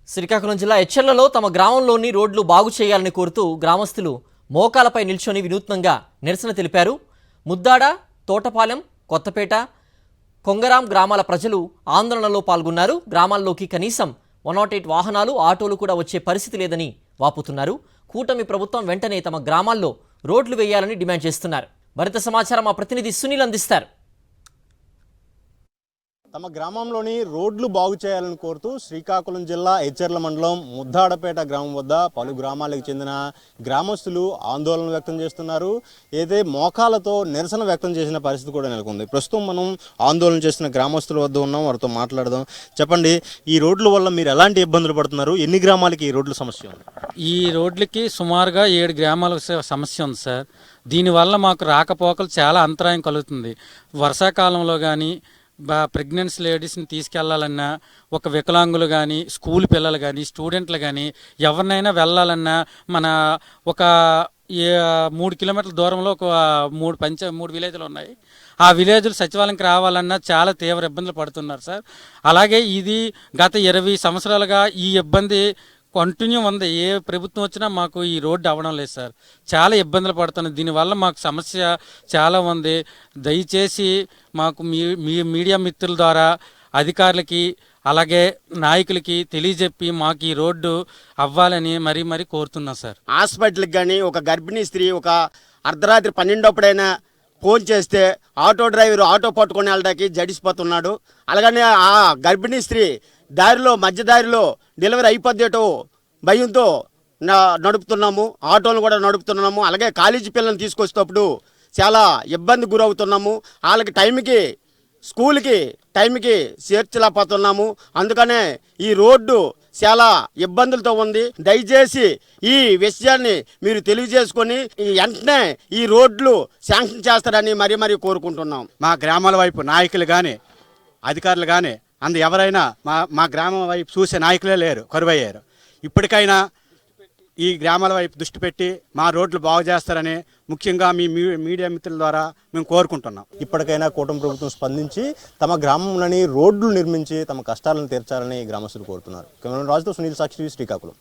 శ్రీకాకుళం జిల్లా ఎచ్చెర్లలో తమ గ్రామంలోని రోడ్లు బాగు చేయాలని కోరుతూ గ్రామస్తులు మోకాలపై నిల్చొని వినూత్నంగా నిరసన తెలిపారు. ముద్దాడ, తోటపాలెం, కొత్తపేట, కొంగరాం గ్రామాల ప్రజలు ఆందోళనలో పాల్గొన్నారు. గ్రామాల్లోకి కనీసం 108 వాహనాలు, ఆటోలు కూడా వచ్చే పరిస్థితి లేదని వాపోతున్నారు. కూటమి ప్రభుత్వం వెంటనే తమ గ్రామాల్లో రోడ్లు వేయాలని డిమాండ్ చేస్తున్నారు. మరింత సమాచారం మా ప్రతినిధి సునీల్ అందిస్తారు. తమ గ్రామంలోని రోడ్లు బాగు చేయాలని కోరుతూ శ్రీకాకుళం జిల్లా ఎచ్చెర్ల మండలం ముద్దాడపేట గ్రామం వద్ద పలు గ్రామాలకు చెందిన గ్రామస్తులు ఆందోళన వ్యక్తం చేస్తున్నారు. ఏదే మోకాలతో నిరసన వ్యక్తం చేసిన పరిస్థితి కూడా నెలకొంది. ప్రస్తుతం మనం ఆందోళన చేసిన గ్రామస్తుల వద్ద ఉన్నాం, వారితో మాట్లాడదాం. చెప్పండి, ఈ రోడ్ల వల్ల మీరు ఎలాంటి ఇబ్బందులు పడుతున్నారు? ఎన్ని గ్రామాలకి ఈ రోడ్ల సమస్య ఉంది? ఈ రోడ్లకి సుమారుగా 7 గ్రామాలకు సమస్య ఉంది సార్. దీనివల్ల మాకు రాకపోకలు చాలా అంతరాయం కలుగుతుంది. వర్షాకాలంలో కానీ ప్రెగ్నెన్సీ లేడీస్ని తీసుకెళ్లాలన్నా, ఒక వికలాంగులు కానీ, స్కూల్ పిల్లలు కానీ, స్టూడెంట్లు కానీ ఎవరినైనా వెళ్ళాలన్నా మన ఒక 3 కిలోమీటర్ల దూరంలో ఒక 3 విలేజ్లు ఉన్నాయి. ఆ విలేజ్లు సచివాలయంకి రావాలన్నా చాలా తీవ్ర ఇబ్బందులు పడుతున్నారు సార్. అలాగే ఇది గత 20 సంవత్సరాలుగా ఈ ఇబ్బంది కంటిన్యూ ఉంది. ఏ ప్రభుత్వం వచ్చినా మాకు ఈ రోడ్డు అవ్వడం లేదు సార్. చాలా ఇబ్బందులు పడుతున్నాయి. దీనివల్ల మాకు సమస్య చాలా ఉంది. దయచేసి మాకు మీ మీడియా మిత్రుల ద్వారా అధికారులకి అలాగే నాయకులకి తెలియజెప్పి మాకు ఈ రోడ్డు అవ్వాలని మరీ కోరుతున్నాం సార్. హాస్పిటల్కి కానీ ఒక గర్భిణీ స్త్రీ ఒక అర్ధరాత్రి 12 ఫోన్ చేస్తే ఆటో డ్రైవర్ ఆటో పట్టుకొని వెళ్ళడానికి జడిసిపోతున్నాడు. అలాగనే ఆ గర్భిణీ స్త్రీ మధ్య దారిలో డెలివరీ అయిపోద్దేటో భయంతో నడుపుతున్నాము. ఆటోలు కూడా నడుపుతున్నాము. అలాగే కాలేజీ పిల్లల్ని తీసుకొచ్చేటప్పుడు చాలా ఇబ్బంది గురవుతున్నాము. వాళ్ళకి టైంకి స్కూల్కి చేర్చలేకపోతున్నాము. అందుకనే ఈ రోడ్డు చాలా ఇబ్బందులతో ఉంది. దయచేసి ఈ విషయాన్ని మీరు తెలియజేసుకొని వెంటనే ఈ రోడ్లు శాంక్షన్ చేస్తారని మరీ కోరుకుంటున్నాం. మా గ్రామాల వైపు నాయకులు కానీ అధికారులు కానీ ఎవరైనా మా గ్రామం వైపు చూసే నాయకులే లేరు, కరువయ్యారు. ఇప్పటికైనా ఈ గ్రామాల వైపు దృష్టి పెట్టి మా రోడ్లు బాగు చేస్తారని ముఖ్యంగా మీ మీడియా మిత్రుల ద్వారా మేము కోరుకుంటున్నాం. ఇప్పటికైనా కూటమి ప్రభుత్వం స్పందించి తమ గ్రామంలోని రోడ్లు నిర్మించి తమ కష్టాలను తీర్చాలని గ్రామస్తులు కోరుతున్నారు. కెమెరామెన్ రాజుతో సునీల్ సాక్షి, శ్రీకాకుళం.